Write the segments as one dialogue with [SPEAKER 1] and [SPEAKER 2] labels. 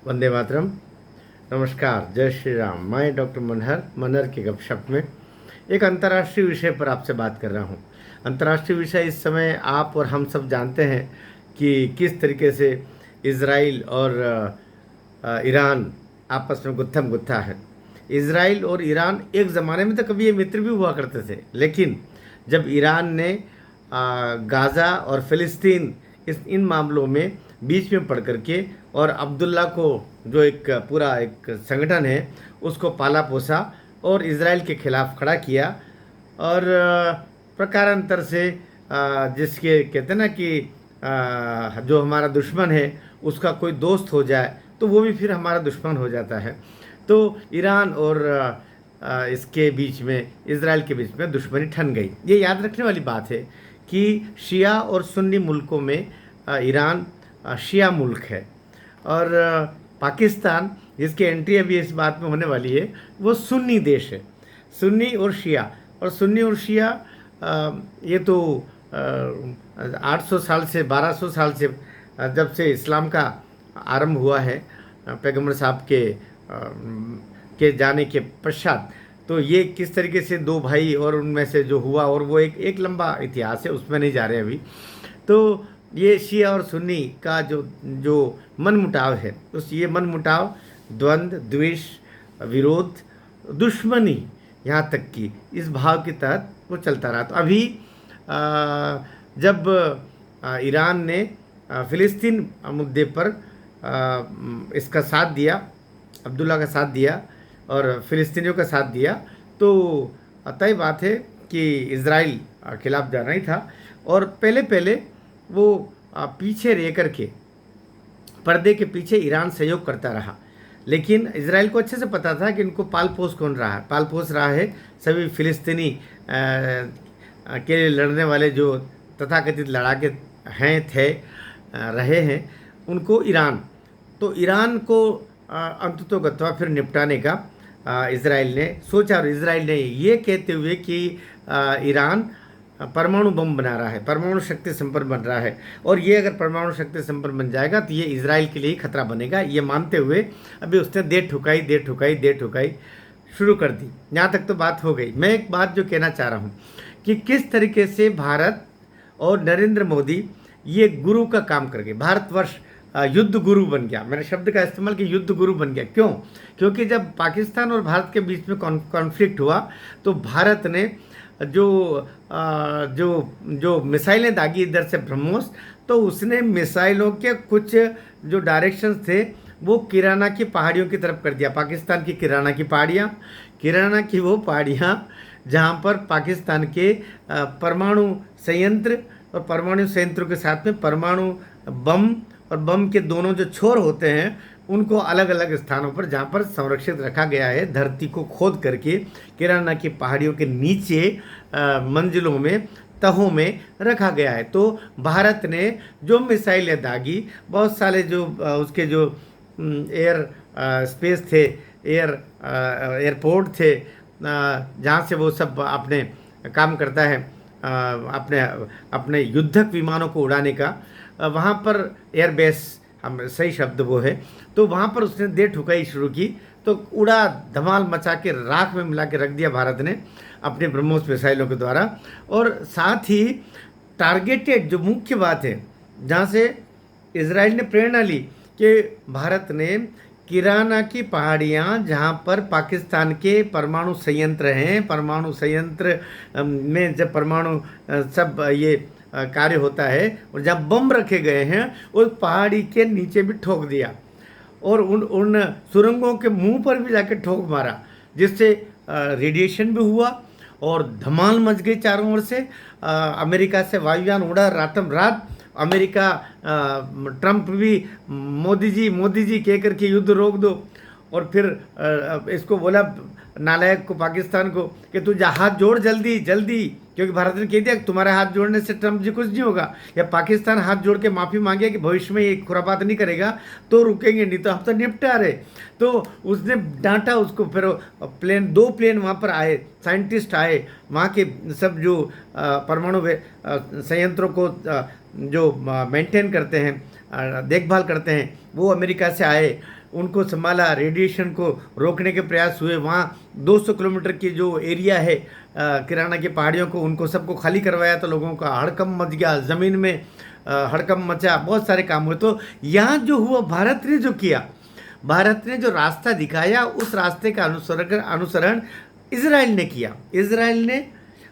[SPEAKER 1] वंदे मातरम। नमस्कार, जय श्री राम। मैं डॉक्टर मनहर के गपशप में एक अंतर्राष्ट्रीय विषय पर आपसे बात कर रहा हूँ। अंतर्राष्ट्रीय विषय इस समय आप और हम सब जानते हैं कि किस तरीके से इज़राइल और ईरान आपस में गुत्थम गुत्था है। इज़राइल और ईरान एक ज़माने में तो कभी ये मित्र भी हुआ करते थे, लेकिन जब ईरान ने गाज़ा और फ़िलिस्तीन इस इन मामलों में बीच में पड़ करके और अब्दुल्ला को जो एक पूरा एक संगठन है उसको पाला पोसा और इज़राइल के खिलाफ खड़ा किया और प्रकारांतर से जिसके कहते हैं ना कि जो हमारा दुश्मन है उसका कोई दोस्त हो जाए तो वो भी फिर हमारा दुश्मन हो जाता है। तो ईरान और इसके बीच में इज़राइल के बीच में दुश्मनी ठन गई। ये याद रखने वाली बात है कि शिया और सुन्नी मुल्कों में ईरान शिया मुल्क है और पाकिस्तान जिसकी एंट्री अभी इस बात में होने वाली है वो सुन्नी देश है। सुन्नी और शिया ये तो 800 साल से 1200 साल से जब से इस्लाम का आरंभ हुआ है पैगम्बर साहब के जाने के पश्चात, तो ये किस तरीके से दो भाई और उनमें से जो हुआ और वो एक लंबा इतिहास है, उसमें नहीं जा रहे अभी। तो ये शिया और सुन्नी का जो मनमुटाव है, उस ये मनमुटाव, द्वंद्व, द्वेष, विरोध, दुश्मनी, यहाँ तक कि इस भाव के तहत वो चलता रहा। तो अभी जब ईरान ने फ़िलिस्तीन मुद्दे पर इसका साथ दिया, अब्दुल्ला का साथ दिया और फ़िलिस्तीनियों का साथ दिया, तो तय बात है कि इज़राइल खिलाफ जाना ही था। और पहले वो पीछे रह कर के पर्दे के पीछे ईरान सहयोग करता रहा, लेकिन इज़राइल को अच्छे से पता था कि इनको पाल पोस कौन रहा है। पाल पोस रहा है सभी फ़िलिस्तीनी के लिए लड़ने वाले जो तथाकथित लड़ाके रहे हैं उनको ईरान। तो ईरान को अंततोगत्वा फिर निपटाने का इज़राइल ने सोचा और इज़राइल ने ये कहते हुए कि ईरान परमाणु बम बना रहा है, परमाणु शक्ति संपन्न बन रहा है और ये अगर परमाणु शक्ति संपन्न बन जाएगा तो ये इज़राइल के लिए ही खतरा बनेगा, ये मानते हुए अभी उसने दे ठुकाई शुरू कर दी। यहाँ तक तो बात हो गई। मैं एक बात जो कहना चाह रहा हूँ कि किस तरीके से भारत और नरेंद्र मोदी ये गुरु का काम कर गए। भारतवर्ष युद्ध गुरु बन गया। मैंने शब्द का इस्तेमाल कि युद्ध गुरु बन गया। क्यों? क्योंकि जब पाकिस्तान और भारत के बीच में कॉन्फ्लिक्ट हुआ तो भारत ने जो मिसाइलें दागी इधर से ब्रह्मोस, तो उसने मिसाइलों के कुछ जो डायरेक्शंस थे वो किराना की पहाड़ियों की तरफ कर दिया। पाकिस्तान की किराना की वो पहाड़ियाँ जहाँ पर पाकिस्तान के परमाणु संयंत्र और परमाणु संयंत्रों के साथ में परमाणु बम और बम के दोनों जो छोर होते हैं उनको अलग अलग स्थानों पर जहाँ पर संरक्षित रखा गया है, धरती को खोद करके किराना की पहाड़ियों के नीचे मंजिलों में, तहों में रखा गया है। तो भारत ने जो मिसाइलें दागी, बहुत सारे जो उसके जो एयर स्पेस थे, एयरपोर्ट थे जहाँ से वो सब अपने काम करता है, अपने युद्धक विमानों को उड़ाने का, वहाँ पर एयरबेस, हम सही शब्द वो है, तो वहाँ पर उसने दे ठुकाई शुरू की। तो उड़ा धमाल मचा के राख में मिला के रख दिया भारत ने अपने ब्रह्मोस मिसाइलों के द्वारा। और साथ ही टारगेटेड, जो मुख्य बात है जहाँ से इज़राइल ने प्रेरणा ली कि भारत ने किराना की पहाड़ियाँ जहाँ पर पाकिस्तान के परमाणु संयंत्र हैं, परमाणु संयंत्र में जब परमाणु सब ये कार्य होता है और जब बम रखे गए हैं उस पहाड़ी के नीचे भी ठोक दिया और उन सुरंगों के मुंह पर भी जाके ठोक मारा, जिससे रेडिएशन भी हुआ और धमाल मच गई चारों ओर से। अमेरिका से वायुयान उड़ा रातम रात। अमेरिका ट्रंप भी मोदी जी कह कर के युद्ध रोक दो, और फिर इसको बोला नालायक को, पाकिस्तान को, कि तू हाथ जोड़ जल्दी, क्योंकि भारत ने कह दिया कि तुम्हारे हाथ जोड़ने से ट्रंप जी कुछ नहीं होगा, या पाकिस्तान हाथ जोड़ के माफ़ी मांगे कि भविष्य में ये खुरापात नहीं करेगा तो रुकेंगे, नहीं तो हम तो निपटा रहे। तो उसने डांटा उसको। फिर दो प्लेन वहाँ पर आए, साइंटिस्ट आए, वहाँ के सब जो परमाणु संयंत्रों को जो मेंटेन करते हैं, देखभाल करते हैं, वो अमेरिका से आए उनको संभाला, रेडिएशन को रोकने के प्रयास हुए। वहाँ 200 किलोमीटर की जो एरिया है किराना की पहाड़ियों को, उनको सबको खाली करवाया तो लोगों का हड़कंप मच गया, ज़मीन में हड़कंप मचा, बहुत सारे काम हुए। तो यहाँ जो हुआ, भारत ने जो किया, भारत ने जो रास्ता दिखाया, उस रास्ते का अनुसरण इजराइल ने किया। इजराइल ने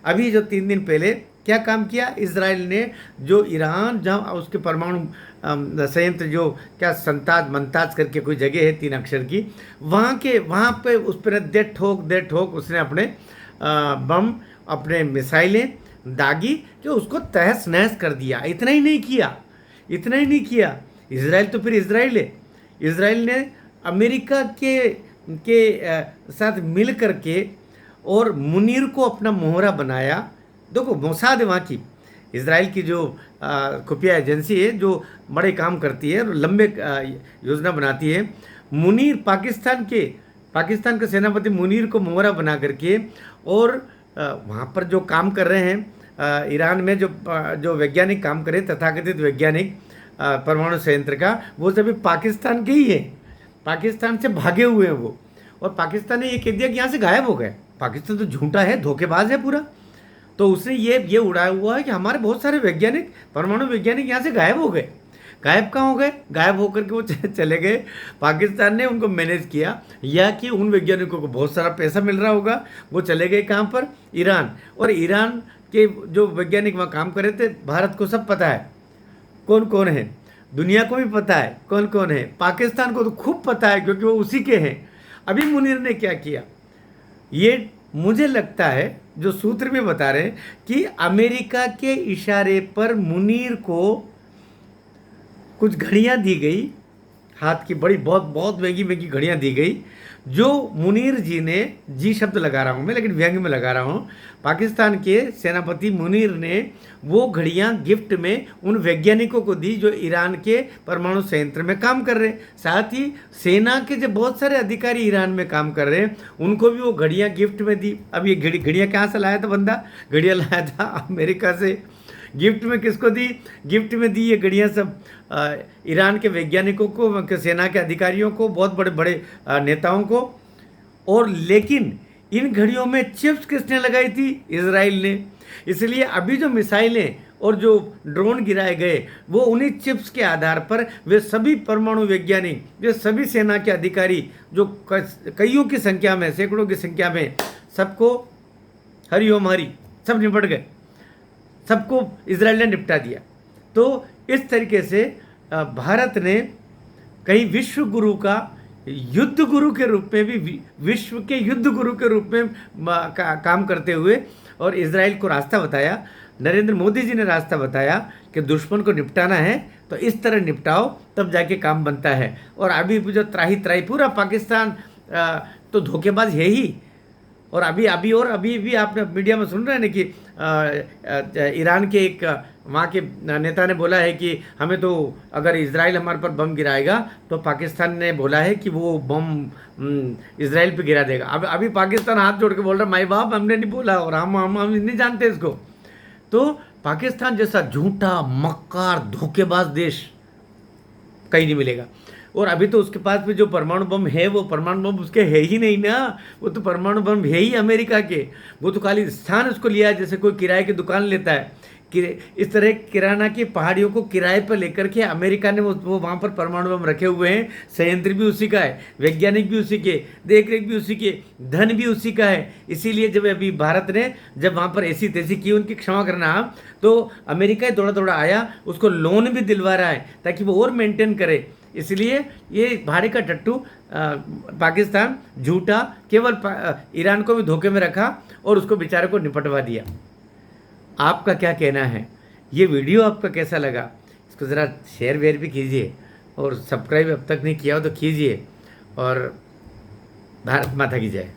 [SPEAKER 1] अभी जो 3 दिन पहले क्या काम किया, इजराइल ने जो ईरान, जहाँ उसके परमाणु संयंत्र जो क्या संताज मंताज करके कोई जगह है 3 अक्षर की, वहाँ पे उस पर दे ठोक उसने अपने बम, अपने मिसाइलें दागी जो उसको तहस नहस कर दिया। इतना ही नहीं किया इजराइल, तो फिर इजराइल है, इजराइल ने अमेरिका के साथ मिल करके और मुनीर को अपना मोहरा बनाया। देखो मोसाद वहाँ की, इजराइल की जो खुफिया एजेंसी है जो बड़े काम करती है और लंबे योजना बनाती है। मुनीर पाकिस्तान के सेनापति मुनीर को मोहरा बना करके, और वहाँ पर जो काम कर रहे हैं ईरान में जो वैज्ञानिक काम कर रहे हैं, तथाकथित वैज्ञानिक परमाणु संयंत्र का, वो सभी पाकिस्तान के ही हैं, पाकिस्तान से भागे हुए हैं वो। और पाकिस्तान ने ये कह दिया कि यहाँ से गायब हो गए। पाकिस्तान तो झूठा है, धोखेबाज है पूरा। तो उसने ये उड़ाया हुआ है कि हमारे बहुत सारे वैज्ञानिक, परमाणु वैज्ञानिक यहाँ से गायब हो गए। गायब कहाँ हो गए? गायब होकर के वो चले गए। पाकिस्तान ने उनको मैनेज किया, या कि उन वैज्ञानिकों को बहुत सारा पैसा मिल रहा होगा, वो चले गए कहाँ पर? ईरान। और ईरान के जो वैज्ञानिक वहाँ काम कर रहे थे, भारत को सब पता है कौन कौन है, दुनिया को भी पता है कौन कौन है, पाकिस्तान को तो खूब पता है क्योंकि वो उसी के हैं। अभी मुनीर ने क्या किया, ये मुझे लगता है जो सूत्र भी बता रहे हैं कि अमेरिका के इशारे पर मुनीर को कुछ घड़ियां दी गई, हाथ की बड़ी बहुत महंगी घड़ियां दी गई, जो मुनीर जी ने, जी शब्द लगा रहा हूँ मैं लेकिन व्यंग में लगा रहा हूँ, पाकिस्तान के सेनापति मुनीर ने वो घड़ियां गिफ्ट में उन वैज्ञानिकों को दी जो ईरान के परमाणु संयंत्र में काम कर रहे हैं। साथ ही सेना के जो बहुत सारे अधिकारी ईरान में काम कर रहे हैं, उनको भी वो घड़ियां गिफ्ट में दी। अब ये घड़ियां कहाँ से लाया था बंदा? घड़ियां लाया था अमेरिका से। गिफ्ट में किसको दी? गिफ्ट में दी ये घड़ियां सब ईरान के वैज्ञानिकों को, सेना के अधिकारियों को, बहुत बड़े बड़े नेताओं को। और लेकिन इन घड़ियों में चिप्स किसने लगाई थी? इजराइल ने। इसलिए अभी जो मिसाइलें और जो ड्रोन गिराए गए, वो उन्हीं चिप्स के आधार पर वे सभी परमाणु वैज्ञानिक, वे सभी सेना के अधिकारी, जो कईयों की संख्या में, सैकड़ों की संख्या में, सबको हरिओम हरि सब निपट गए, सबको इजराइल ने निपटा दिया। तो इस तरीके से भारत ने कहीं विश्व गुरु का युद्ध गुरु के रूप में भी, विश्व के युद्ध गुरु के रूप में काम करते हुए और इजराइल को रास्ता बताया। नरेंद्र मोदी जी ने रास्ता बताया कि दुश्मन को निपटाना है तो इस तरह निपटाओ, तब जाके काम बनता है। और अभी जो त्राही पूरा पाकिस्तान तो धोखेबाज है ही। और अभी भी आपने मीडिया में सुन रहे हैं ना कि ईरान के एक वहाँ के नेता ने बोला है कि हमें तो अगर इजराइल हमारे पर बम गिराएगा तो पाकिस्तान ने बोला है कि वो बम इजराइल पे गिरा देगा। अभी पाकिस्तान हाथ जोड़ के बोल रहा है माई बाप हमने नहीं बोला और हम नहीं जानते इसको। तो पाकिस्तान जैसा झूठा, मक्कार, धोखेबाज देश कहीं नहीं मिलेगा। और अभी तो उसके पास भी जो परमाणु बम है, वो परमाणु बम उसके है ही नहीं ना, वो तो परमाणु बम है ही अमेरिका के। वो तो खाली स्थान उसको लिया है, जैसे कोई किराए की दुकान लेता है कि इस तरह किराना की पहाड़ियों को किराए पर लेकर के अमेरिका ने वो वहाँ पर परमाणु बम रखे हुए हैं। संयंत्र भी उसी का है, वैज्ञानिक भी उसी के, देख रेख भी उसी के, धन भी उसी का है। इसीलिए जब अभी भारत ने जब वहाँ पर ऐसी तैसी की, उनकी क्षमा करना आप, तो अमेरिका ही दौड़ा आया, उसको लोन भी दिलवा रहा है ताकि वो और मेंटेन करे। इसलिए ये भाड़े का टट्टू पाकिस्तान झूठा केवल ईरान को भी धोखे में रखा और उसको बेचारे को निपटवा दिया। आपका क्या कहना है? ये वीडियो आपका कैसा लगा? इसको ज़रा शेयर वेयर भी कीजिए और सब्सक्राइब अब तक नहीं किया हो तो कीजिए। और भारत माता की जय।